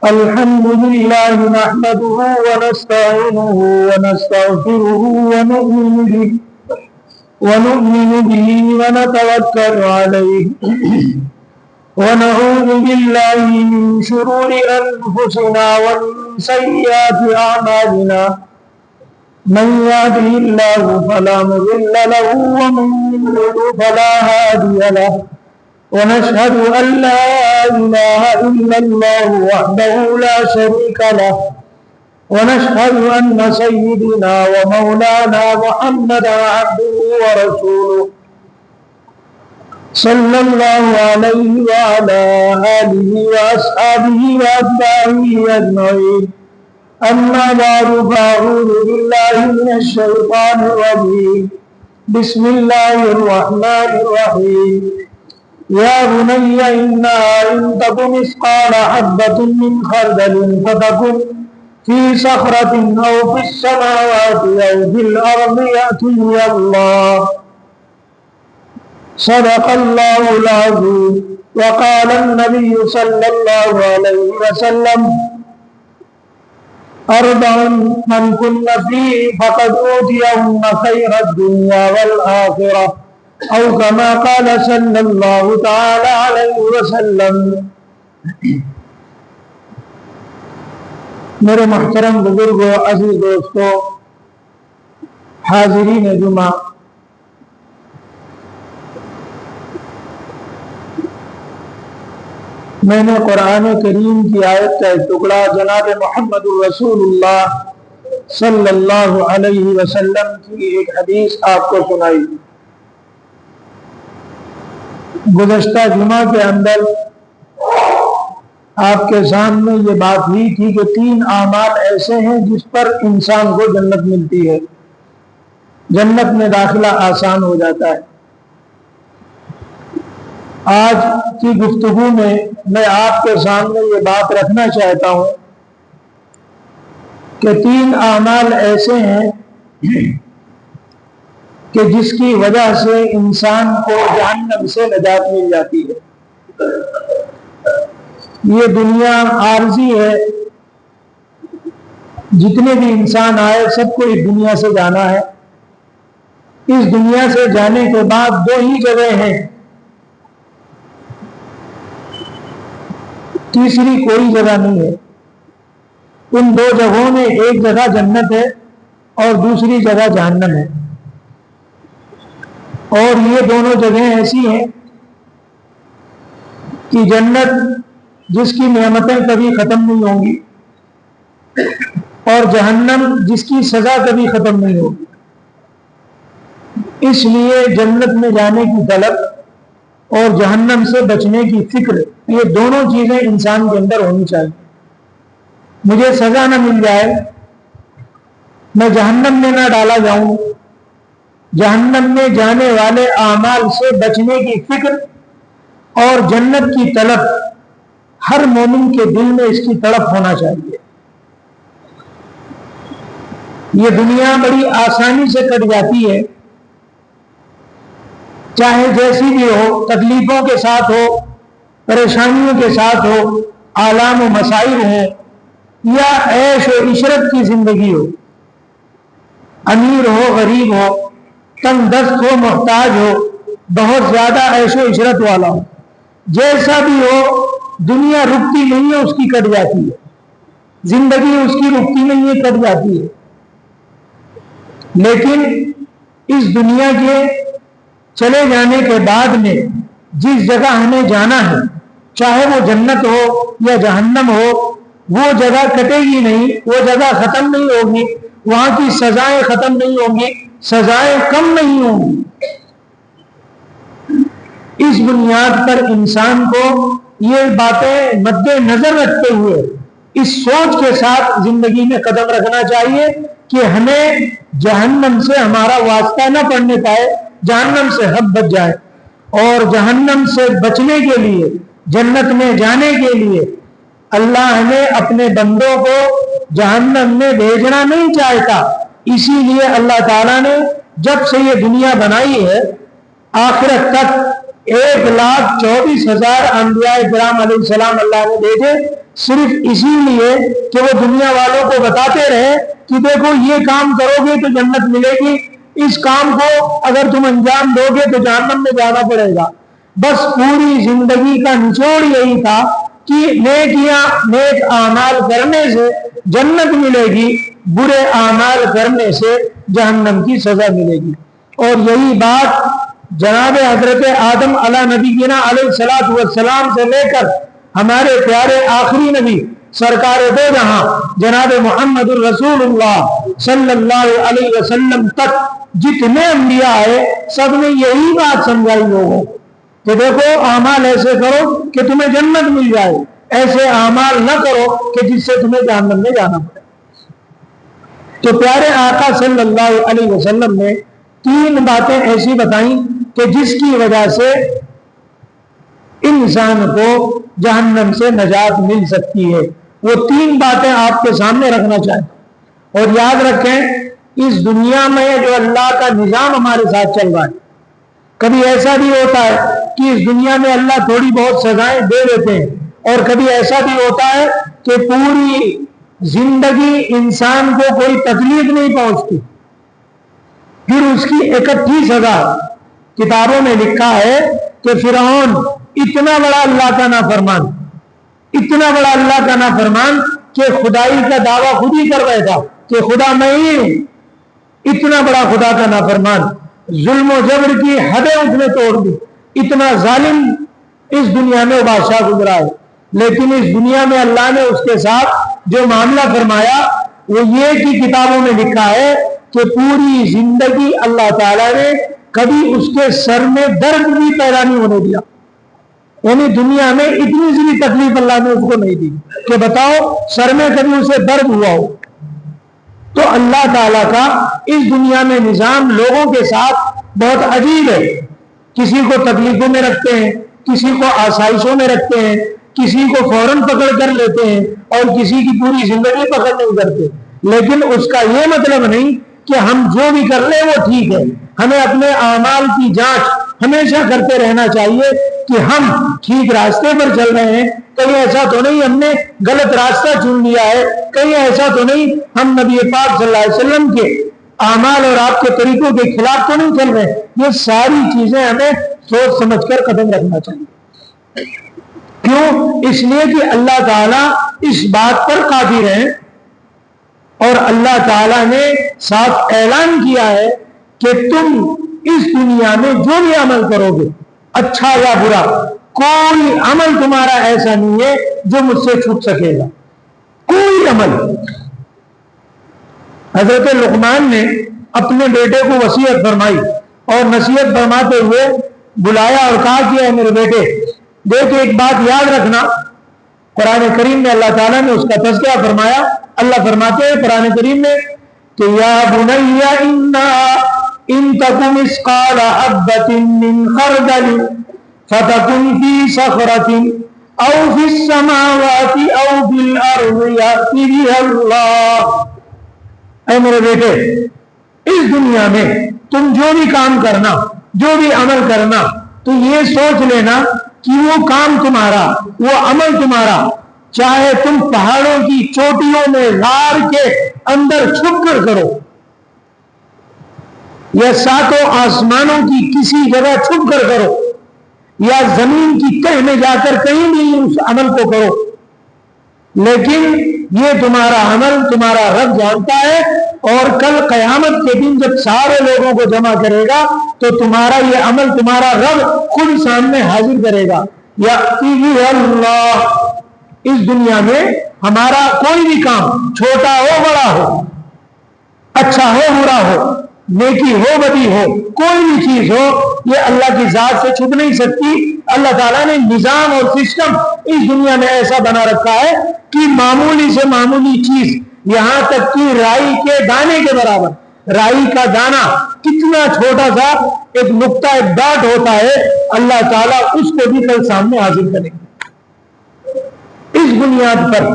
الحمد لله نحمده ونستعينه ونستغفره ونؤمن به ونتوكل عليه ونعوذ بالله من شرور أنفسنا ومن سيئات أعمالنا من يهده الله فلا مضل له ومن يضلل فلا هادي له ونشهد أن لا إله إلا الله وحده لا شريك له ونشهد أن سيدنا ومولانا محمدا عبده ورسوله صلى الله عليه وعلى آله وأصحابه وأتباعه أجمعين أما بعد فأعوذ بالله من الشيطان الرجيم بسم الله الرحمن الرحيم يا بني إنها إن تك مثقال حبة من خردل فتكن في صخرة أو في السماوات أو في الأرض يأتي الله صدق الله العظيم. وقال النبي صلى الله عليه وسلم أربع من كن فيه فقد أوتيهن خير الدنيا والآخرة أو كما قال صلی اللہ تعالی علیہ وسلم. میرے محترم بزرگوں، عزیز دوستوں، حاضرین جمعہ، میں نے قرآن کریم کی آیت کا ایک ٹکڑا جناب محمد رسول اللہ صلی اللہ علیہ وسلم کی ایک حدیث آپ کو سنائی. گزشتہ جمعہ کے اندر آپ کے سامنے یہ بات ہوئی تھی کہ 3 اعمال ایسے ہیں جس پر انسان کو جنت ملتی ہے، جنت میں داخلہ آسان ہو جاتا ہے. آج کی گفتگو میں میں آپ کے سامنے یہ بات رکھنا چاہتا ہوں کہ 3 اعمال ایسے ہیں کہ جس کی وجہ سے انسان کو جہنم سے نجات مل جاتی ہے. یہ دنیا عارضی ہے، جتنے بھی انسان آئے سب کو اس دنیا سے جانا ہے. اس دنیا سے جانے کے بعد 2 ہی جگہ ہیں، تیسری کوئی جگہ نہیں ہے. ان 2 جگہوں میں ایک جگہ جنت ہے اور دوسری جگہ جہنم ہے. اور یہ دونوں جگہیں ایسی ہیں کہ جنت جس کی نعمتیں کبھی ختم نہیں ہوں گی اور جہنم جس کی سزا کبھی ختم نہیں ہوگی. اس لیے جنت میں جانے کی طلب اور جہنم سے بچنے کی فکر، یہ دونوں چیزیں انسان کے اندر ہونی چاہیے. مجھے سزا نہ مل جائے، میں جہنم میں نہ ڈالا جاؤں، جہنم میں جانے والے اعمال سے بچنے کی فکر اور جنت کی طلب ہر مومن کے دل میں اس کی طلب ہونا چاہیے. یہ دنیا بڑی آسانی سے کٹ جاتی ہے، چاہے جیسی بھی ہو، تکلیفوں کے ساتھ ہو، پریشانیوں کے ساتھ ہو، آلام و مسائل ہوں یا عیش و عشرت کی زندگی ہو، امیر ہو غریب ہو، تنگ دست ہو محتاج ہو، بہت زیادہ عیش و عشرت والا ہو، جیسا بھی ہو دنیا رکتی نہیں ہے، اس کی کٹ جاتی ہے. زندگی اس کی رکتی نہیں ہے، کٹ جاتی ہے. لیکن اس دنیا کے چلے جانے کے بعد میں جس جگہ ہمیں جانا ہے، چاہے وہ جنت ہو یا جہنم ہو، وہ جگہ کٹے گی نہیں، وہ جگہ ختم نہیں ہوگی، وہاں کی سزائیں ختم نہیں ہوں گی، سزائیں کم نہیں ہوں گی. اس بنیاد پر انسان کو یہ باتیں مد نظر رکھتے ہوئے اس سوچ کے ساتھ زندگی میں قدم رکھنا چاہیے کہ ہمیں جہنم سے ہمارا واسطہ نہ پڑنے پائے، جہنم سے حد بچ جائے. اور جہنم سے بچنے کے لیے، جنت میں جانے کے لیے اللہ نے اپنے بندوں کو جہنم میں بھیجنا نہیں چاہتا. اسی لیے اللہ تعالیٰ نے جب سے یہ دنیا بنائی ہے آخرت تک 1,24,000 انبیاء کرام علیہ السلام اللہ نے بھیجے صرف اسی لیے کہ وہ دنیا والوں کو بتاتے رہے کہ دیکھو یہ کام کرو گے تو جنت ملے گی، اس کام کو اگر تم انجام دو گے تو جہنم میں جانا پڑے گا۔ بس پوری زندگی کا نچوڑ یہی تھا کہ نیک اعمال کرنے سے جنت ملے گی، برے اعمال کرنے سے جہنم کی سزا ملے گی۔ اور یہی بات جناب حضرت آدم علیہ نبینا علیہ الصلوۃ والسلام سے لے کر ہمارے پیارے آخری نبی سرکار دو جہاں جناب محمد الرسول اللہ صلی اللہ علیہ وسلم تک جتنے انبیاء آئے سب نے یہی بات سمجھائی لوگوں کہ دیکھو اعمال ایسے کرو کہ تمہیں جنت مل جائے، ایسے اعمال نہ کرو کہ جس سے تمہیں جہنم میں جانا پڑے۔ تو پیارے آقا صلی اللہ علیہ وسلم نے 3 باتیں ایسی بتائیں کہ جس کی وجہ سے انسان کو جہنم سے نجات مل سکتی ہے۔ وہ 3 باتیں آپ کے سامنے رکھنا چاہتے، اور یاد رکھیں اس دنیا میں جو اللہ کا نظام ہمارے ساتھ چل رہا ہے، کبھی ایسا بھی ہوتا ہے کہ اس دنیا میں اللہ تھوڑی بہت سزائیں دے دیتے ہیں، اور کبھی ایسا بھی ہوتا ہے کہ پوری زندگی انسان کو کوئی تکلیف نہیں پہنچتی، پھر اس کی اکٹھی سزا۔ کتابوں میں لکھا ہے کہ فرعون اتنا بڑا اللہ کا نافرمان، اتنا بڑا اللہ کا نافرمان کہ خدائی کا دعویٰ خود ہی کر بیٹھا کہ خدا میں ہی ہوں، اتنا بڑا خدا کا نافرمان، ظلم و جبر کی حدیں اس نے توڑ دی، اتنا ظالم اس دنیا میں بادشاہ گزرا ہے۔ لیکن اس دنیا میں اللہ نے اس کے ساتھ جو معاملہ فرمایا وہ یہ کہ کتابوں میں لکھا ہے کہ پوری زندگی اللہ تعالیٰ نے کبھی اس کے سر میں درد بھی پیدا نہیں ہونے دیا، یعنی دنیا میں اتنی سی بھی تکلیف اللہ نے اس کو نہیں دی کہ بتاؤ سر میں کبھی اسے درد ہوا ہو۔ تو اللہ تعالیٰ کا اس دنیا میں نظام لوگوں کے ساتھ بہت عجیب ہے، کسی کو تکلیفوں میں رکھتے ہیں، کسی کو آسائشوں میں رکھتے ہیں، کسی کو فوراً پکڑ کر لیتے ہیں اور کسی کی پوری زندگی پکڑ نہیں کرتے۔ لیکن اس کا یہ مطلب نہیں کہ ہم جو بھی کر لیں وہ ٹھیک ہے۔ ہمیں اپنے اعمال کی جانچ ہمیشہ کرتے رہنا چاہیے کہ ہم ٹھیک راستے پر چل رہے ہیں، کہیں ایسا تو نہیں ہم نے غلط راستہ چن لیا ہے، کہیں ایسا تو نہیں ہم نبی پاک صلی اللہ علیہ وسلم کے اعمال اور آپ کے طریقوں کے خلاف تو نہیں چل رہے۔ یہ ساری چیزیں ہمیں سوچ سمجھ کر قدم رکھنا چاہیے۔ کیوں؟ اس لیے کہ اللہ تعالیٰ اس بات پر قادر ہے، اور اللہ تعالیٰ نے صاف اعلان کیا ہے کہ تم اس دنیا میں جو بھی عمل کرو گے اچھا یا برا، کوئی عمل تمہارا ایسا نہیں ہے جو مجھ سے چھپ سکے گا، کوئی عمل۔ حضرت لقمان نے اپنے بیٹے کو وصیت فرمائی، اور نصیحت فرماتے ہوئے بلایا اور کہا کہ اے میرے بیٹے دیکھ ایک بات یاد رکھنا۔ قرآن کریم میں اللہ تعالیٰ نے اس کا تذکرہ فرمایا۔ اللہ فرماتے ہیں قرآن کریم میں کہ یا بنی ان تک مثقال حبۃ من خردل فتکن فی صخرۃ او فی السماوات او فی الارض یأتی بها اللہ۔ اے میرے بیٹے اس دنیا میں تم جو بھی کام کرنا، جو بھی عمل کرنا، تو یہ سوچ لینا کہ وہ کام تمہارا، وہ عمل تمہارا، چاہے تم پہاڑوں کی چوٹیوں میں غار کے اندر چھپ کر کرو، یا ساتوں آسمانوں کی کسی جگہ چھپ کر کرو، یا زمین کی تہ میں جا کر کہیں بھی اس عمل کو کرو، لیکن یہ تمہارا عمل تمہارا رب جانتا ہے، اور کل قیامت کے دن جب سارے لوگوں کو جمع کرے گا تو تمہارا یہ عمل تمہارا رب خود سامنے حاضر کرے گا۔ یأتی بہ اللہ۔ اس دنیا میں ہمارا کوئی بھی کام چھوٹا ہو بڑا ہو، اچھا ہو برا ہو، نیکی ہو بدی ہو، کوئی بھی چیز ہو، یہ اللہ کی ذات سے چھپ نہیں سکتی۔ اللہ تعالیٰ نے نظام اور سسٹم اس دنیا میں ایسا بنا رکھا ہے کہ معمولی سے معمولی چیز، یہاں تک کہ رائی کے دانے کے برابر، رائی کا دانہ کتنا چھوٹا سا ایک نقطہ ایک ڈاٹ ہوتا ہے، اللہ تعالیٰ اس کو بھی کل سامنے حاضر کرے گا۔ اس بنیاد پر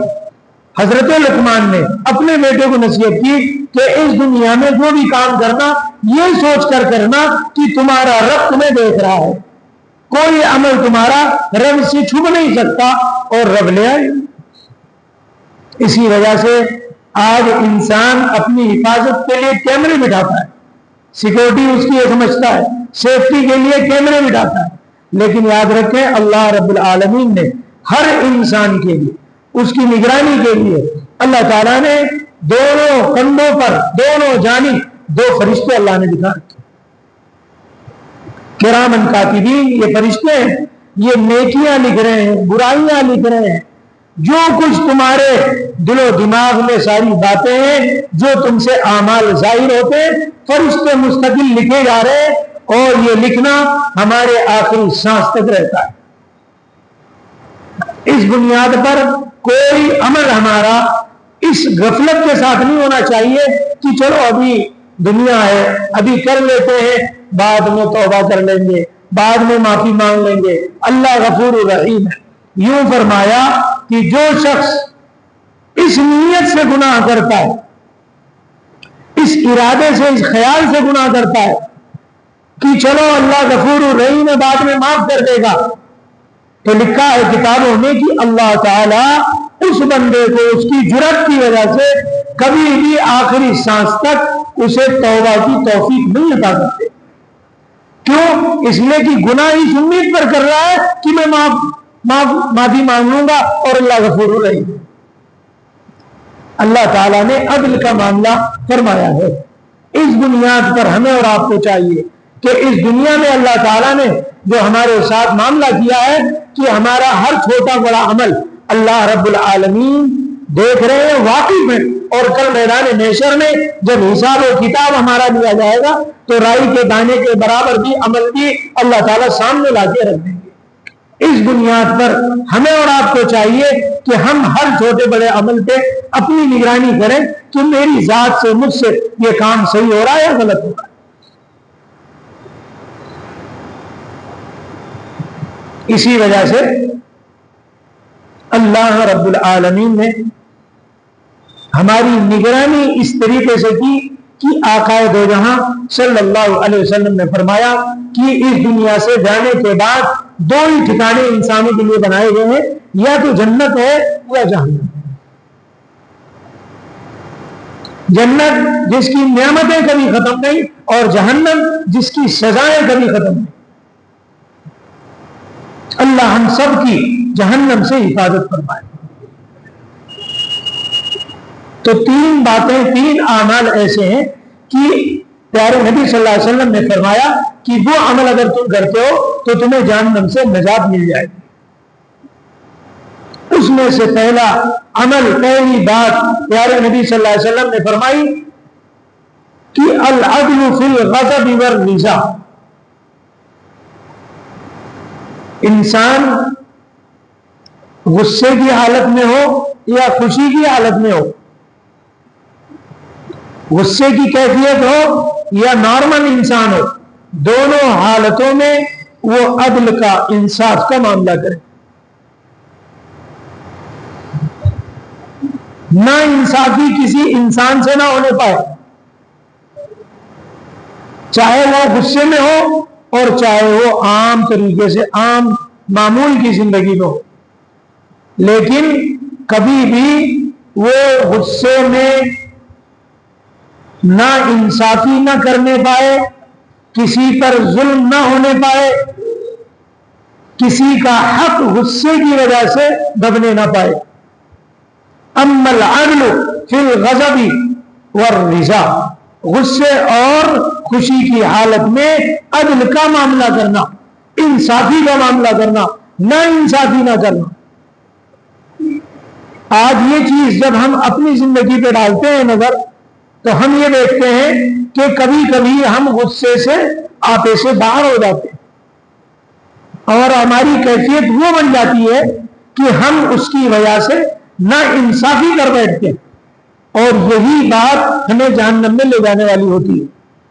حضرت لقمان نے اپنے بیٹے کو نصیحت کی کہ اس دنیا میں جو بھی کام کرنا یہ سوچ کر کرنا کہ تمہارا رب تمہیں دیکھ رہا ہے، کوئی عمل تمہارا رب سے چھپ نہیں سکتا اور رب لے آئے. اسی وجہ سے آج انسان اپنی حفاظت کے لیے کیمرے بٹھاتا ہے, سیکورٹی اس کی سمجھتا ہے, سیفٹی کے لیے کیمرے بٹھاتا ہے. لیکن یاد رکھیں اللہ رب العالمین نے ہر انسان کے لیے, اس کی نگرانی کے لیے اللہ تعالیٰ نے دونوں کندھوں پر دونوں جانب دو فرشتے اللہ نے دکھا رکھے. کرامن کاتبین, یہ فرشتے ہیں, یہ نیکیاں لکھ رہے ہیں, برائیاں لکھ رہے ہیں, جو کچھ تمہارے دل و دماغ میں ساری باتیں ہیں, جو تم سے اعمال ظاہر ہوتے ہیں, فرشتے مستقل لکھے جا رہے ہیں, اور یہ لکھنا ہمارے آخری سانس تک رہتا ہے. اس بنیاد پر کوئی عمل ہمارا اس غفلت کے ساتھ نہیں ہونا چاہیے کہ چلو ابھی دنیا ہے, ابھی کر لیتے ہیں, بعد میں توبہ کر لیں گے, بعد میں معافی مانگ لیں گے. اللہ غفور الرحیم ہے. یوں فرمایا کہ جو شخص اس نیت سے گناہ کرتا ہے, اس ارادے سے, اس خیال سے گناہ کرتا ہے کہ چلو اللہ غفور الرحیم ہے, بعد میں معاف کر دے گا, تو لکھا ہے کتابوں میں کہ اللہ تعالیٰ اس بندے کو اس کی جرات کی وجہ سے کبھی بھی آخری سانس تک اسے توبہ کی توفیق نہیں عطا کرتے. کیوں؟ اس لیے کہ گناہ اس امید پر کر رہا ہے کہ میں معافی مانگ لوں گا اور اللہ غفور الرحیم. اللہ تعالیٰ نے عدل کا معاملہ فرمایا ہے. اس بنیاد پر ہمیں اور آپ کو چاہیے کہ اس دنیا میں اللہ تعالیٰ نے جو ہمارے ساتھ معاملہ کیا ہے کہ ہمارا ہر چھوٹا بڑا عمل اللہ رب العالمین دیکھ رہے ہیں, واقف ہیں, اور کل میدان محشر میں جب حساب و کتاب ہمارا لیا جائے گا تو رائی کے دانے کے برابر بھی عمل بھی اللہ تعالیٰ سامنے لا کے رکھ دیں گے. اس بنیاد پر ہمیں اور آپ کو چاہیے کہ ہم ہر چھوٹے بڑے عمل پہ اپنی نگرانی کریں کہ میری ذات سے, مجھ سے یہ کام صحیح ہو رہا ہے یا غلط ہو رہا ہے. اسی وجہ سے اللہ رب العالمین نے ہماری نگرانی اس طریقے سے کی کہ آقا دو جہاں صلی اللہ علیہ وسلم نے فرمایا کہ اس دنیا سے جانے کے بعد دو ہی ٹھکانے انسانوں کے لیے بنائے گئے ہیں, یا تو جنت ہے یا جہنم. جنت جس کی نعمتیں کبھی ختم نہیں, اور جہنم جس کی سزائیں کبھی ختم نہیں. اللہ ہم سب کی جہنم سے حفاظت فرمائے. تو تین باتیں, تین اعمال ایسے ہیں کہ پیارے نبی صلی اللہ علیہ وسلم نے فرمایا کہ وہ عمل اگر تم کرتے ہو تو تمہیں جہنم سے نجات مل جائے گی. اس میں سے پہلا عمل, پہلی بات پیارے نبی صلی اللہ علیہ وسلم نے فرمائی کہ العدل فی الغضب والرضا. انسان غصے کی حالت میں ہو یا خوشی کی حالت میں ہو, غصے کی کیفیت ہو یا نارمل انسان ہو, دونوں حالتوں میں وہ عدل کا, انصاف کا معاملہ کرے. نہ انصافی کسی انسان سے نہ ہونے پائے, چاہے وہ غصے میں ہو اور چاہے وہ عام طریقے سے عام معمول کی زندگی میں ہو. لیکن کبھی بھی وہ غصے میں نہ انصافی نہ کرنے پائے, کسی پر ظلم نہ ہونے پائے, کسی کا حق غصے کی وجہ سے دبنے نہ پائے. اما العدل فی الغضب والرضا, غصے اور خوشی کی حالت میں عدل کا معاملہ کرنا, انصافی کا معاملہ کرنا, نہ انصافی نہ کرنا. آج یہ چیز جب ہم اپنی زندگی پہ ڈالتے ہیں نظر, تو ہم یہ دیکھتے ہیں کہ کبھی کبھی ہم غصے سے آپے سے باہر ہو جاتے ہیں, اور ہماری کیفیت وہ بن جاتی ہے کہ ہم اس کی وجہ سے نہ انصافی کر بیٹھتے ہیں, اور یہی بات ہمیں جہنم میں لے جانے والی ہوتی ہے.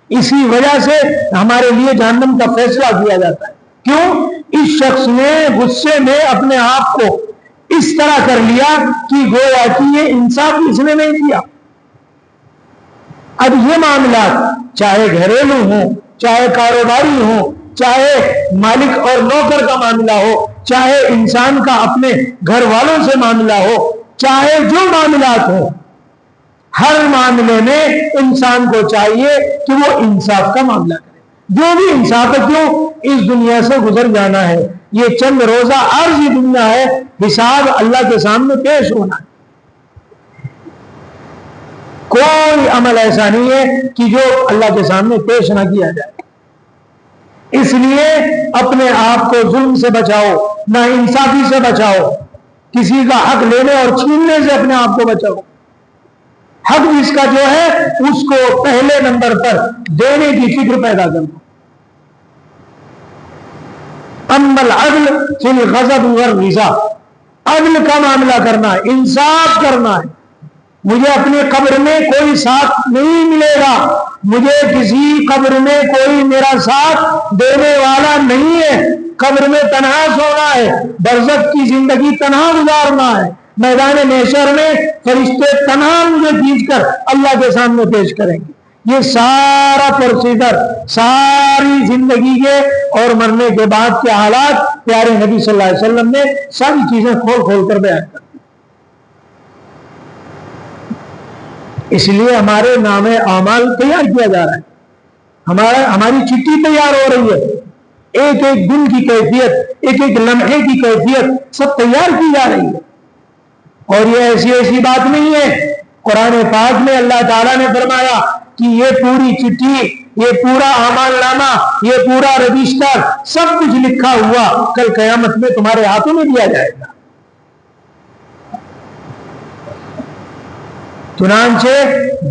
اسی وجہ سے ہمارے لیے جہنم کا فیصلہ کیا جاتا ہے. کیوں؟ اس شخص نے غصے میں اپنے آپ کو اس طرح کر لیا کہ گویا کہ یہ انصاف اس نے نہیں کیا. اب یہ معاملات چاہے گھریلو ہوں, چاہے کاروباری ہوں, چاہے مالک اور نوکر کا معاملہ ہو، چاہے انسان کا اپنے گھر والوں سے معاملہ ہو، چاہے جو معاملات ہو، ہر معاملے میں انسان کو چاہیے کہ وہ انصاف کا معاملہ کرے۔ جو بھی انصاف ہے، کیوں اس دنیا سے گزر جانا ہے، یہ چند روزہ عارضی دنیا ہے، حساب اللہ کے سامنے پیش ہونا ہے۔ کوئی عمل ایسا نہیں ہے کہ جو اللہ کے سامنے پیش نہ کیا جائے۔ اس لیے اپنے آپ کو ظلم سے بچاؤ، نہ انصافی سے بچاؤ، کسی کا حق لینے اور چھیننے سے اپنے آپ کو بچاؤ۔ حق جس کا جو ہے اس کو پہلے نمبر پر دینے کی فکر پیدا کرو۔ اما العدل فی الغضب والرضا، عدل کا معاملہ کرنا ہے، انصاف کرنا ہے۔ مجھے اپنی قبر میں کوئی ساتھ نہیں ملے گا، مجھے کسی قبر میں کوئی میرا ساتھ دینے والا نہیں ہے، قبر میں تنہا سونا ہے، برزخ کی زندگی تنہا گزارنا ہے، میدان محشر میں فرشتے تنہا مجھے کھینچ کر اللہ کے سامنے پیش کریں گے۔ یہ سارا پروسیجر، ساری زندگی کے اور مرنے کے بعد کے حالات پیارے نبی صلی اللہ علیہ وسلم نے ساری چیزیں کھول کھول کر بیان کر دی۔ اس لیے ہمارے نام اعمال تیار کیا جا رہا ہے، ہماری چٹھی تیار ہو رہی ہے، ایک ایک دن کی کیفیت، ایک ایک لمحے کی کیفیت سب تیار کی جا رہی ہے۔ اور یہ ایسی بات نہیں ہے، قرآن پاک میں اللہ تعالیٰ نے فرمایا کہ یہ پوری چٹھی، یہ پورا اعمال نامہ، یہ پورا رجسٹر سب کچھ لکھا ہوا کل قیامت میں تمہارے ہاتھوں میں دیا جائے گا۔ چنانچہ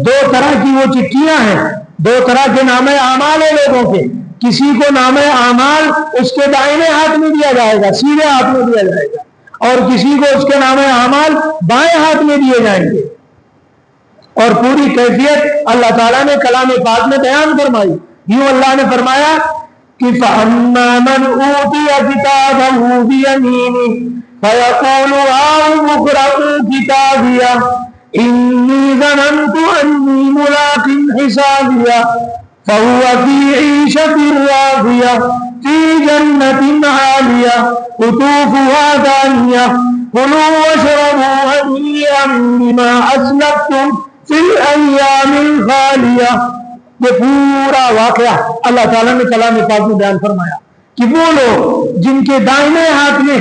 دو طرح کی وہ چٹھیاں ہیں، دو طرح کے نام اعمال ہیں لوگوں کے۔ کسی کو نام اعمال اس کے دائیں ہاتھ میں دیا جائے گا، سیدھے ہاتھ میں دیا جائے گا، اور کسی کو اس کے نام اعمال بائیں ہاتھ میں دیے جائیں گے۔ اور پوری کیفیت اللہ تعالیٰ نے کلام پاک میں بیان فرمائی۔ یوں اللہ نے فرمایا کہ فَأَمَّا مَنْ أُوتِيَ كِتَابَهُ بِيَمِينِهِ فَيَقُولُ هَاؤُمُ اقْرَءُوا كِتَابِيَهْ إِنِّي ظَنَنْتُ أَنِّي مُلَاقٍ حِسَابِيَهْ فَهُوَ فِي عِيشَةٍ رَاضِيَةٍ فِي جَنَّةٍ عَالِيَةٍ قُطُوفُهَا دَانِيَةٌ كُلُوا وَاشْرَبُوا هَنِيئًا بِمَا أَسْلَفْتُمْ فِي الْأَيَّامِ الْخَالِيَةِ۔ یہ پورا واقعہ اللہ تعالیٰ نے کلام پاک میں بیان فرمایا کہ وہ لوگ جن کے دائیں ہاتھ میں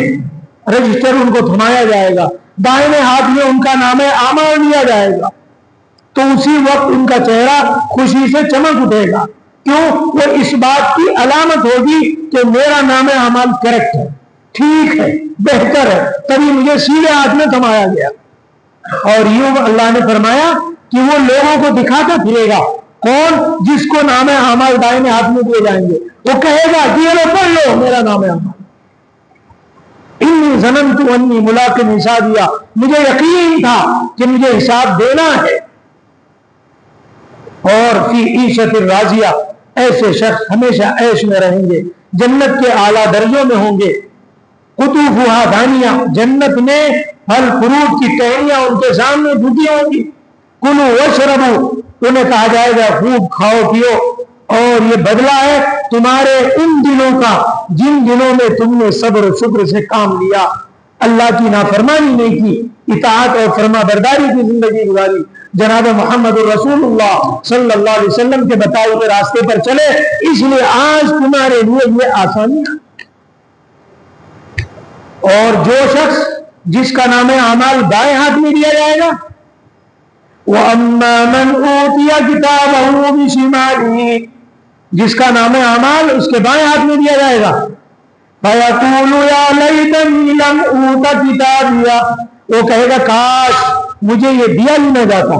رجسٹر ان کو تھمایا جائے گا، دائیں ہاتھ میں ان کا نام اعمال دیا جائے گا، تو اسی وقت ان کا چہرہ خوشی سے چمک اٹھے گا۔ کیوں؟ وہ اس بات کی علامت ہوگی کہ میرا نام اعمال کریکٹ ہے، ٹھیک ہے، بہتر ہے، تبھی مجھے سیدھے ہاتھ میں تھمایا گیا۔ اور یوں اللہ نے فرمایا کہ وہ لوگوں کو دکھاتا پھرے گا، کون؟ جس کو نام اعمال دائیں ہاتھ میں دیے جائیں گے، وہ کہے گا کہ یہ لو پڑھ لو میرا نام اعمال، انی ظننت انی ملاق حسابیہ، مجھے یقین تھا کہ مجھے حساب دینا ہے۔ اور فی عیشۃ راضیہ، ایسے شخص ہمیشہ عیش میں رہیں گے، جنت کے اعلیٰ درجوں میں ہوں گے۔ قطوفہا دانیہ، جنت میں پھل فروٹ کی ٹہنیاں ان کے سامنے جھکی ہوں گی۔ کلوا واشربوا، انہیں کہا جائے گا خوب کھاؤ پیو، اور یہ بدلہ ہے تمہارے ان دنوں کا جن دنوں میں تم نے صبر و شکر سے کام لیا، اللہ کی نافرمانی نہیں کی، اطاعت اور فرما برداری کی زندگی گزاری، جناب محمد رسول اللہ صلی اللہ علیہ وسلم کے بتائے ہوئے راستے پر چلے، اس لیے آج تمہارے لیے یہ آسانی ہے۔ اور جو شخص جس کا نام اعمال دائیں ہاتھ میں دیا جائے گا، وَأَمَّا مَنْ أُوتِيَ كِتَابَهُ بِشِمَالِهِ، جس کا نام اعمال اس کے بائیں ہاتھ میں دیا جائے گا، فَيَقُولُ يَا لَيْتَنِي لَمْ أُوتَ كِتَابِيَهْ، وہ کہے گا کاش مجھے یہ دیا ہی نہ جاتا،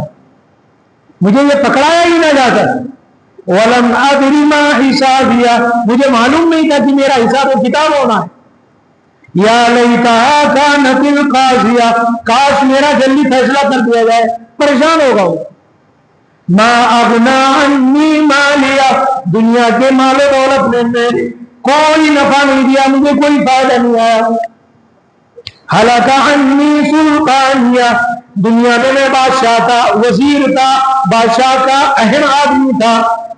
مجھے یہ پکڑایا ہی نہ جاتا، وَلَمْ أَدْرِ مَا حِسَابِيَهْ، مجھے معلوم نہیں تھا کہ میرا حساب و کتاب ہونا ہے۔ یا لیتہا کانت القاضیہ، کاش میرا جلدی فیصلہ کر دیا جائے، پریشان ہوگا وہ۔ ما اغنا عنی مالیہ، دنیا کے مال و دولت نے میرے کوئی نفع نہیں دیا، مجھے کوئی فائدہ نہیں آیا۔ ہلاک عنی سلطانیہ، دنیا میں بادشاہ تھا، وزیر تھا، بادشاہ کا اہم آدمی تھا،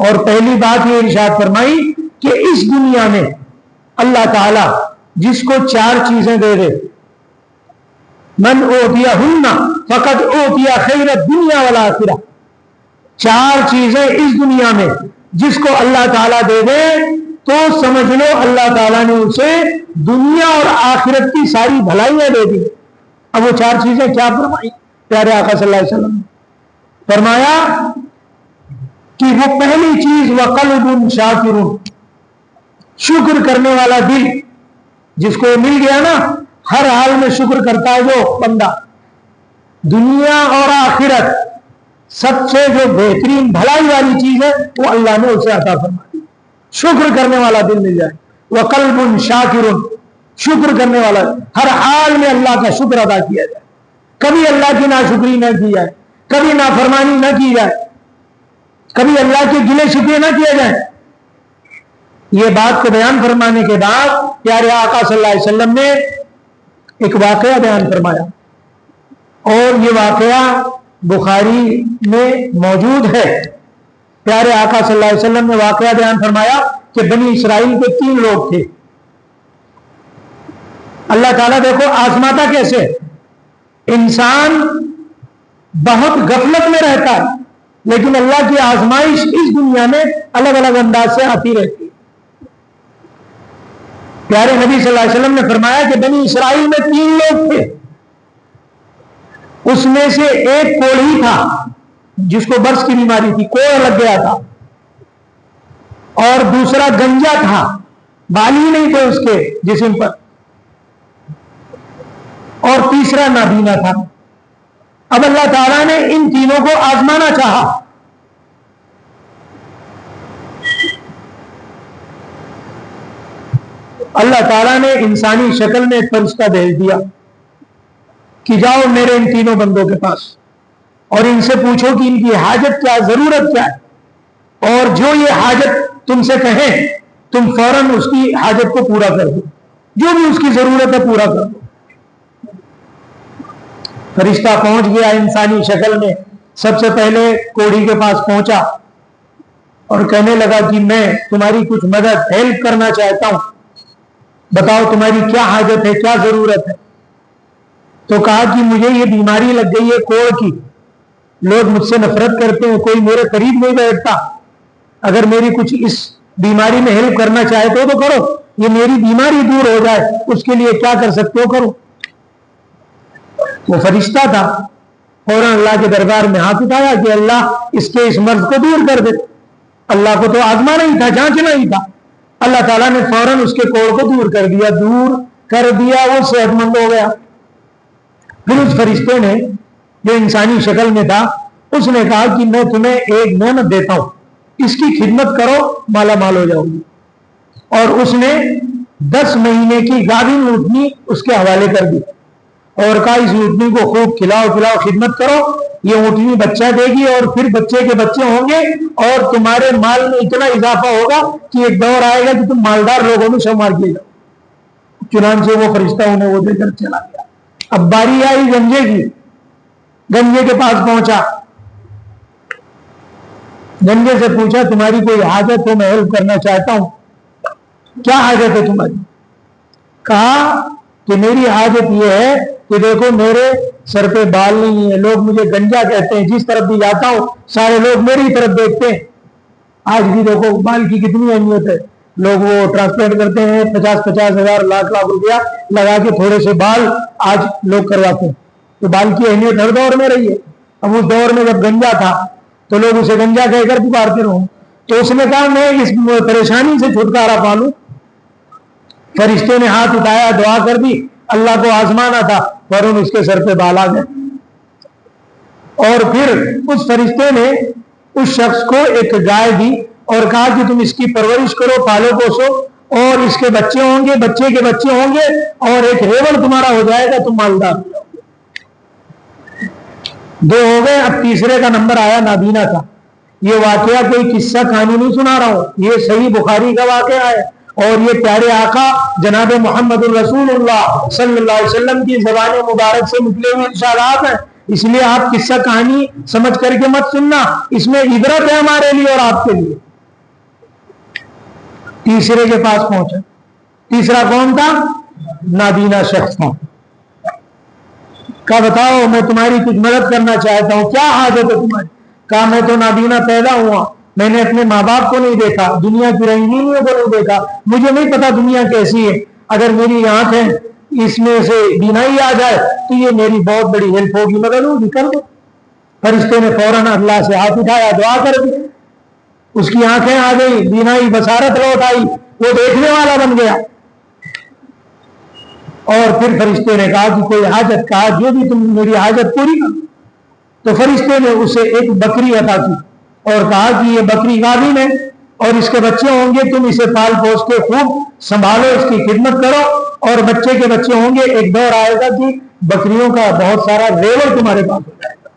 اور پہلی بات یہ ارشاد فرمائی کہ اس دنیا میں اللہ تعالی جس کو 4 چیزیں دے دے، من اوتیہن فقد اوتی خیر الدنیا والآخرہ، 4 چیزیں اس دنیا میں جس کو اللہ تعالیٰ دے دے تو سمجھ لو اللہ تعالیٰ نے اسے دنیا اور آخرت کی ساری بھلائیاں دے دی۔ اب وہ 4 چیزیں کیا فرمائی پیارے آقا صلی اللہ علیہ وسلم نے؟ فرمایا کہ وہ پہلی چیز وقلب شاکر، شکر کرنے والا دل، جس کو مل گیا نا ہر حال میں شکر کرتا ہے جو بندہ، دنیا اور آخرت سب سے جو بہترین بھلائی والی چیز ہے وہ اللہ نے اسے عطا فرمائی، شکر کرنے والا دل مل جائے۔ وقلب شاکر، شکر کرنے والا، ہر حال میں اللہ کا شکر ادا کیا جائے، کبھی اللہ کی ناشکری نہ کی جائے، کبھی نافرمانی نہ کی جائے، کبھی اللہ کے گلے شکوے نہ کیا جائے۔ یہ بات کو بیان فرمانے کے بعد پیارے آقا صلی اللہ علیہ وسلم نے ایک واقعہ بیان فرمایا، اور یہ واقعہ بخاری میں موجود ہے۔ پیارے آقا صلی اللہ علیہ وسلم نے واقعہ بیان فرمایا کہ بنی اسرائیل کے 3 لوگ تھے۔ اللہ تعالیٰ دیکھو آزماتا کیسے، انسان بہت غفلت میں رہتا ہے لیکن اللہ کی آزمائش اس دنیا میں الگ الگ انداز سے آتی رہتی ہے۔ پیارے نبی صلی اللہ علیہ وسلم نے فرمایا کہ بنی اسرائیل میں 3 لوگ تھے، اس میں سے ایک کوڑھی تھا جس کو برس کی بیماری تھی، کوڑ لگ گیا تھا، اور دوسرا گنجا تھا، بال ہی نہیں تھے اس کے جسم پر، اور تیسرا نابینا تھا۔ اب اللہ تعالیٰ نے ان تینوں کو آزمانا چاہا۔ اللہ تعالیٰ نے انسانی شکل میں ایک فرشتہ بھیج دیا کہ جاؤ میرے ان تینوں بندوں کے پاس اور ان سے پوچھو کہ ان کی حاجت کیا، ضرورت کیا ہے، اور جو یہ حاجت تم سے کہیں تم فوراً اس کی حاجت کو پورا کر دو، جو بھی اس کی ضرورت ہے پورا کر دو۔ فرشتہ پہنچ گیا انسانی شکل میں، سب سے پہلے کوڑھی کے پاس پہنچا اور کہنے لگا کہ میں تمہاری کچھ مدد ہیلپ کرنا چاہتا ہوں، بتاؤ تمہاری کیا حاجت ہے، کیا ضرورت ہے۔ تو کہا کہ مجھے یہ بیماری لگ گئی ہے کوڑ کی، لوگ مجھ سے نفرت کرتے ہیں، کوئی میرے قریب نہیں بیٹھتا، اگر میری کچھ اس بیماری میں ہیلپ کرنا چاہتے ہو تو کرو، یہ میری بیماری دور ہو جائے اس کے لیے کیا کر سکتے ہو کرو۔ وہ فرشتہ تھا، فوراً اللہ کے دربار میں ہاتھ اٹھایا کہ اللہ اس کے اس مرض کو دور کر دے۔ اللہ کو تو آزمانا ہی تھا، جانچنا ہی تھا۔ اللہ تعالیٰ نے فوراً اس کے کوڑ کو دور کر دیا، وہ صحت مند ہو گیا۔ پھر اس فرشتے نے جو انسانی شکل میں تھا اس نے کہا کہ میں تمہیں ایک نعمت دیتا ہوں، اس کی خدمت کرو مالا مال ہو جاؤ گی، اور اس نے 10 مہینے کی گابن اونٹنی اس کے حوالے کر دی اور کہا اس اونٹنی کو خوب کھلاؤ خدمت کرو، یہ اونٹنی بچہ دے گی اور پھر بچے کے بچے ہوں گے اور تمہارے مال میں اتنا اضافہ ہوگا کہ ایک دور آئے گا کہ تم مالدار لوگوں میں شمار کیے جاؤ۔ چنانچہ وہ فرشتہ انہیں وہ دے کر چلا گیا۔ اب باری آئی گنجے کی، گنجے کے پاس پہنچا، گنجے سے پوچھا تمہاری کوئی حاجت ہو، میں ہیلپ کرنا چاہتا ہوں، کیا حاجت ہے تمہاری؟ کہا کہ میری حاجت یہ ہے کہ دیکھو میرے سر پہ بال نہیں ہے، لوگ مجھے گنجا کہتے ہیں، جس طرف بھی جاتا ہوں سارے لوگ میری طرف دیکھتے ہیں۔ آج بھی دیکھو بال کی کتنی اہمیت ہے، لوگ وہ ٹرانسپلانٹ کرتے ہیں، 50-50 ہزار لاکھ روپیہ لگا کے تھوڑے سے بال آج لوگ کرواتے ہیں، تو بال کی اہمیت ہر دور میں رہی ہے۔ اب اس دور میں جب گنجا تھا تو لوگ اسے گنجا کہہ کر پکارتے رہو، تو اس نے کہا میں اس پریشانی سے چھٹکارا پالوں۔ فرشتے نے ہاتھ اٹھایا، دعا کر دی، اللہ کو آزمانا تھا، فوراً اس کے سر پہ بال آ گئے۔ اور پھر اس فرشتے نے اس شخص کو ایک گائے دی اور کہا کہ تم اس کی پرورش کرو، پالو پوسو، اور اس کے بچے ہوں گے، بچے کے بچے ہوں گے، اور ایک ریوڑ تمہارا ہو جائے گا، تم مالدار ہو جاؤ گے۔ 2 ہو گئے، اب تیسرے کا نمبر آیا، نابینا تھا۔ یہ واقعہ کوئی قصہ کہانی نہیں سنا رہا ہوں، یہ صحیح بخاری کا واقعہ ہے، اور یہ پیارے آقا جناب محمد الرسول اللہ صلی اللہ علیہ وسلم کی زبان مبارک سے نکلے ہوئے ارشادات ہیں، اس لیے آپ قصہ کہانی سمجھ کر کے مت سننا، اس میں عبرت ہے ہمارے لیے اور آپ کے لیے۔ تیسرے کے پاس پہنچا. تیسرا کون تھا؟ نابینا شخص تھا. کہا بتاؤ میں تمہاری کچھ مدد کرنا چاہتا ہوں, کیا حاجت ہے تمہاری؟ کہا میں تو نابینا پیدا ہوا, میں نے اپنے ماں باپ کو نہیں دیکھا, دنیا کی رنگینیوں کو نہیں دیکھا, مجھے نہیں پتا دنیا کیسی ہے. اگر میری آنکھ ہے اس میں سے بینائی آ جائے تو یہ میری بہت بڑی ہیلپ ہوگی, مگر وہ کر دو. فرشتے نے فوراً اللہ سے ہاتھ اٹھایا, دعا کر دی, اس کی آنکھیں آ گئی, بینائی بصارت لوٹ آئی, وہ دیکھنے والا بن گیا. اور پھر فرشتے نے کہا کہ کوئی حاجت, کہا جو بھی تم میری حاجت پوری کر. تو فرشتے نے اسے ایک بکری عطا کی اور کہا کہ یہ بکری گاوین ہے اور اس کے بچے ہوں گے, تم اسے پال پوس کے خوب سنبھالو, اس کی خدمت کرو, اور بچے کے بچے ہوں گے. ایک دور آئے گا کہ بکریوں کا بہت سارا ریوڑ تمہارے پاس ہو جائے گا.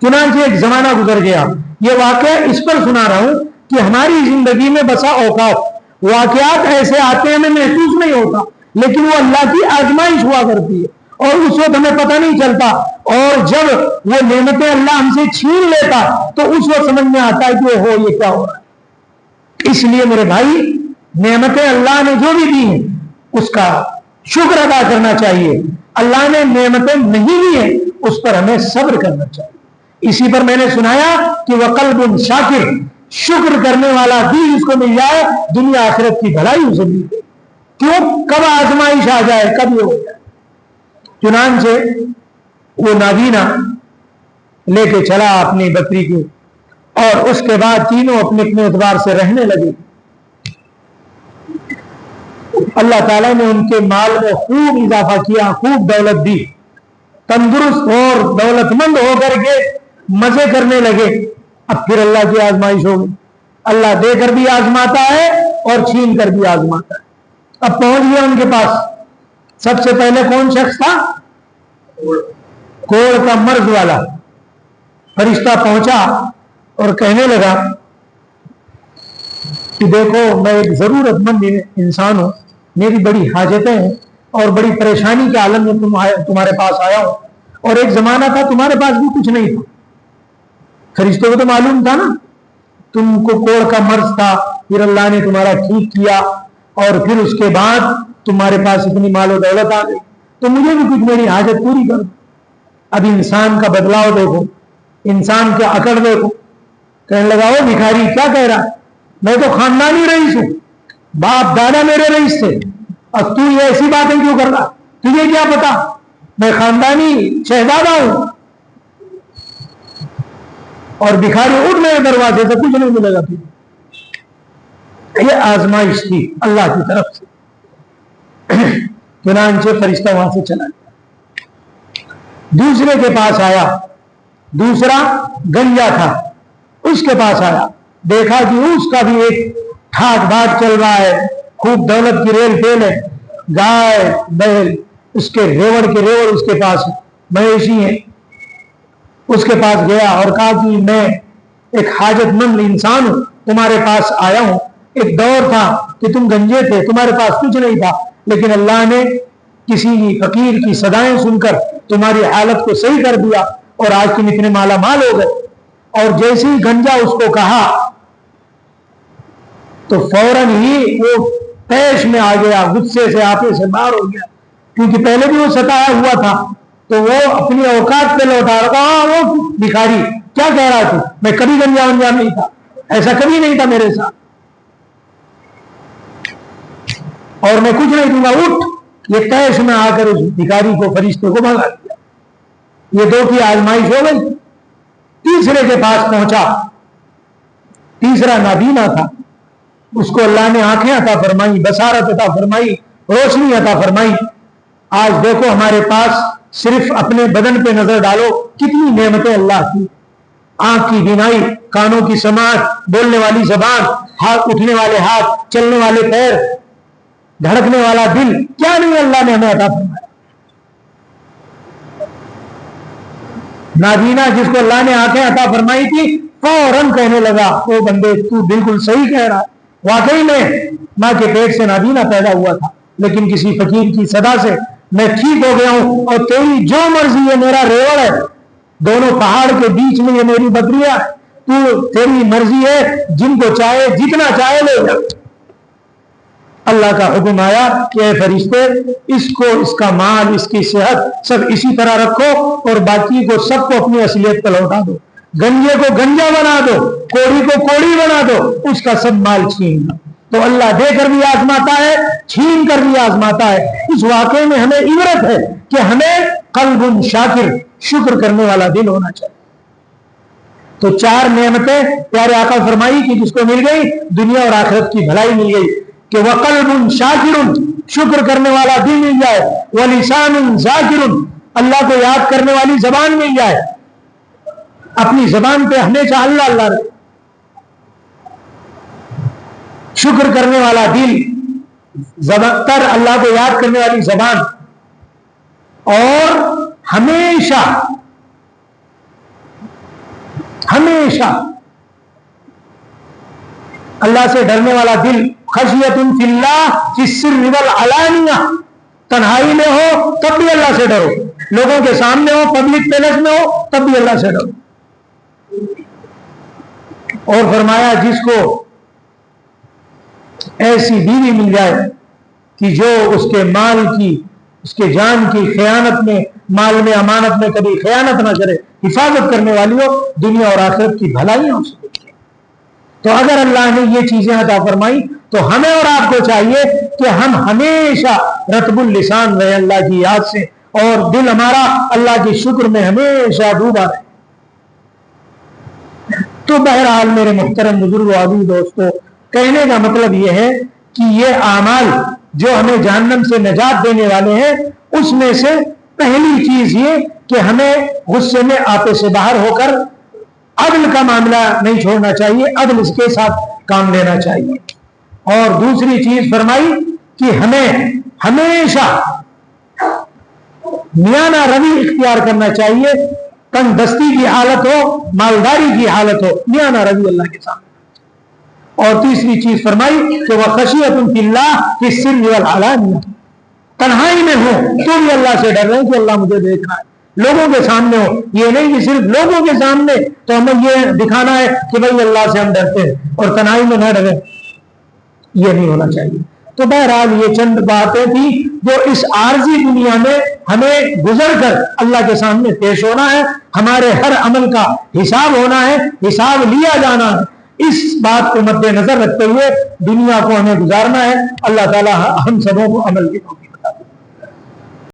چنانچہ ایک زمانہ گزر گیا. یہ واقعہ اس پر سنا رہا ہوں کہ ہماری زندگی میں بسا اوقات واقعات ایسے آتے ہیں, ہمیں محسوس نہیں ہوتا, لیکن وہ اللہ کی آزمائش ہوا کرتی ہے اور اس وقت ہمیں پتہ نہیں چلتا. اور جب وہ نعمتیں اللہ ہم سے چھین لیتا تو اس وقت سمجھ میں آتا ہے کہ ہو یہ کیا ہو رہا ہے. اس لیے میرے بھائی, نعمتیں اللہ نے جو بھی دی ہیں اس کا شکر ادا کرنا چاہیے. اللہ نے نعمتیں نہیں دی ہیں اس پر ہمیں صبر کرنا چاہیے. اسی پر میں نے سنایا کہ وقلب شاکر, شکر کرنے والا دل اس کو مل جائے, دنیا آخرت کی بھلائی اسے مل جائے. کیوں؟ کب آزمائش آ جائے, کب یہ ہو جائے. چنانچہ وہ نابینا لے کے چلا اپنی بکری کو, اور اس کے بعد تینوں اپنے اپنے اعتبار سے رہنے لگے. اللہ تعالیٰ نے ان کے مال میں خوب اضافہ کیا, خوب دولت دی, تندرست اور دولت مند ہو کر کے مزے کرنے لگے. اب پھر اللہ کی آزمائش ہوگی. اللہ دے کر بھی آزماتا ہے اور چھین کر بھی آزماتا ہے. اب پہنچ گیا ان کے پاس. سب سے پہلے کون شخص تھا؟ کوڑ کا مرض والا. فرشتہ پہنچا اور کہنے لگا کہ دیکھو میں ایک ضرورت مند انسان ہوں, میری بڑی حاجتیں ہیں اور بڑی پریشانی کے عالم میں تمہارے پاس آیا ہوں, اور ایک زمانہ تھا تمہارے پاس بھی کچھ نہیں تھا. فرشتوں کو تو معلوم تھا نا تم کو کوڑ کا مرض تھا, پھر اللہ نے تمہارا ٹھیک کیا اور پھر اس کے بعد تمہارے پاس اتنی مال و دولت آ گئی, تو مجھے بھی کچھ میری حاجت پوری کر دو. اب انسان کا بدلاؤ دیکھو, انسان کی اکڑ دیکھو. کہنے لگا وہ بھکاری کیا کہہ رہا ہے, میں تو خاندانی رئیس ہوں, باپ دادا میرے رئیس تھے, اب تو یہ ایسی باتیں کیوں کر رہا, تجھے کیا پتا, میں خاندانی شہزادہ ہوں. اور بھکاری اٹھ میرے دروازے سے, کچھ نہیں ملے گا تجھے. یہ آزمائش تھی اللہ کی طرف سے. چنانچہ فرشتہ وہاں سے چلا گیا. دوسرے کے پاس آیا, دوسرا گنجا تھا, اس کے پاس آیا, دیکھا کہ اس کا بھی ایک ٹھاٹ بھاٹ چل رہا ہے, خوب دولت کی ریل ٹیل ہے, گائے بیل اس کے ریوڑ کے ریوڑ اس کے پاس مویشی ہیں. اس کے پاس گیا اور کہا کہ میں ایک حاجت مند انسان ہوں, تمہارے پاس آیا ہوں. ایک دور تھا کہ تم گنجے تھے, تمہارے پاس کچھ نہیں تھا, لیکن اللہ نے کسی فقیر کی صدائیں سن کر تمہاری حالت کو صحیح کر دیا اور آج تم اتنے مالا مال ہو گئے. اور جیسے ہی گنجا اس کو کہا تو فوراً ہی وہ پیش میں آ گیا, غصے سے آپے سے باہر ہو گیا, کیونکہ پہلے بھی وہ ستایا ہوا تھا. تو وہ اپنی اوقات پہ لوٹا رہا, وہ بھکاری کیا کہہ رہا تھا, میں کبھی گنجا ونجا نہیں تھا, ایسا کبھی نہیں تھا میرے ساتھ, اور میں کچھ نہیں دوں گا, اٹھ. یہ تیش میں آ کر اس بھکاری کو فرشتے کو بھگا دیا. یہ دو کی آزمائش ہو گئی. تیسرے کے پاس پہنچا, تیسرا نابینا تھا, اس کو اللہ نے آنکھیں عطا فرمائی, بصارت عطا فرمائی, روشنی عطا فرمائی. آج دیکھو ہمارے پاس صرف اپنے بدن پہ نظر ڈالو کتنی نعمتیں اللہ کی. آنکھ کی بینائی, کانوں کی سماعت, بولنے والی زبان, ہاتھ اٹھنے والے ہاتھ, چلنے والے پیر, دھڑکنے والا دل, کیا نہیں اللہ نے ہمیں عطا فرمایا. نابینا جس کو اللہ نے آنکھیں عطا فرمائی تھی فوراً کہنے لگا وہ بندے تو بالکل صحیح کہہ رہا ہے, واقعی میں ماں کے پیٹ سے نابینا پیدا ہوا تھا, لیکن کسی فقیر کی صدا سے میں ٹھیک ہو گیا ہوں, اور تیری جو مرضی ہے میرا ریوڑ ہے, دونوں پہاڑ کے بیچ میں یہ میری بکریاں, تو تیری مرضی ہے, جن کو چاہے جتنا چاہے لے جا. اللہ کا حکم آیا کہ اے فرشتے اس کو، اس کا مال، اس کی صحت سب اسی طرح رکھو اور باقی کو سب کو اپنی اصلیت پر لوٹا دو، گنجے کو گنجا بنا دو، کوڑی کو کوڑی بنا دو، اس کا سب مال چھین لو۔ تو اللہ دے کر بھی آزماتا ہے، چھین کر بھی آزماتا ہے۔ اس واقعے میں ہمیں عبرت ہے کہ ہمیں قلب شاکر، شکر کرنے والا دل ہونا چاہیے۔ تو 4 نعمتیں پیارے آقا فرمائی کہ جس کو مل گئی دنیا اور آخرت کی بھلائی مل گئی، کہ وقلب شاکر، شکر کرنے والا دل مل جائے، ولسان ذاکر، اللہ کو یاد کرنے والی زبان مل جائے، اپنی زبان پہ ہمیشہ اللہ اللہ رہے، شکر کرنے والا دل، تر اللہ کو یاد کرنے والی زبان، اور ہمیشہ اللہ سے ڈرنے والا دل، خشیت فی اللہ فی السر والعلانیہ، تنہائی میں ہو تب بھی اللہ سے ڈرو، لوگوں کے سامنے ہو، پبلک پیلس میں ہو تب بھی اللہ سے ڈرو۔ اور فرمایا جس کو ایسی بیوی مل جائے کہ جو اس کے مال کی، اس کے جان کی خیانت میں، مال میں، امانت میں کبھی خیانت نہ کرے، حفاظت کرنے والی ہو، دنیا اور آخرت کی بھلائیاں اس کو۔ تو اگر اللہ نے یہ چیزیں عطا فرمائی تو ہمیں اور آپ کو چاہیے کہ ہم ہمیشہ رطب اللسان رہے اللہ کی یاد سے، اور دل ہمارا اللہ کے شکر میں ہمیشہ ڈوبا رہے۔ تو بہرحال میرے محترم بزرگ و عزیز دوستو، کہنے کا مطلب یہ ہے کہ یہ اعمال جو ہمیں جہنم سے نجات دینے والے ہیں، اس میں سے پہلی چیز یہ کہ ہمیں غصے میں آپے سے باہر ہو کر عدل کا معاملہ نہیں چھوڑنا چاہیے، عدل اس کے ساتھ کام لینا چاہیے۔ اور دوسری چیز فرمائی کہ ہمیں ہمیشہ میانہ روی اختیار کرنا چاہیے، تنگ دستی کی حالت ہو، مالداری کی حالت ہو، میانہ روی اللہ کے سامنے۔ اور تیسری چیز فرمائی کہ وہ خشیت فی اللہ فی السر والعلانیہ، تنہائی میں ہو تو بھی اللہ سے ڈر رہے ہیں کہ اللہ مجھے دیکھ رہا ہے، لوگوں کے سامنے ہو، یہ نہیں کہ صرف لوگوں کے سامنے تو ہمیں یہ دکھانا ہے کہ بھائی اللہ سے ہم ڈرتے ہیں اور تنہائی میں نہ ڈریں، یہ نہیں ہونا چاہیے۔ تو بہرحال یہ چند باتیں تھیں جو اس عارضی دنیا میں ہمیں گزر کر اللہ کے سامنے پیش ہونا ہے، ہمارے ہر عمل کا حساب ہونا ہے، حساب لیا جانا ہے۔ اس بات کو مد نظر رکھتے ہوئے دنیا کو ہمیں گزارنا ہے۔ اللہ تعالی ہم سبوں کو عمل کی توفیق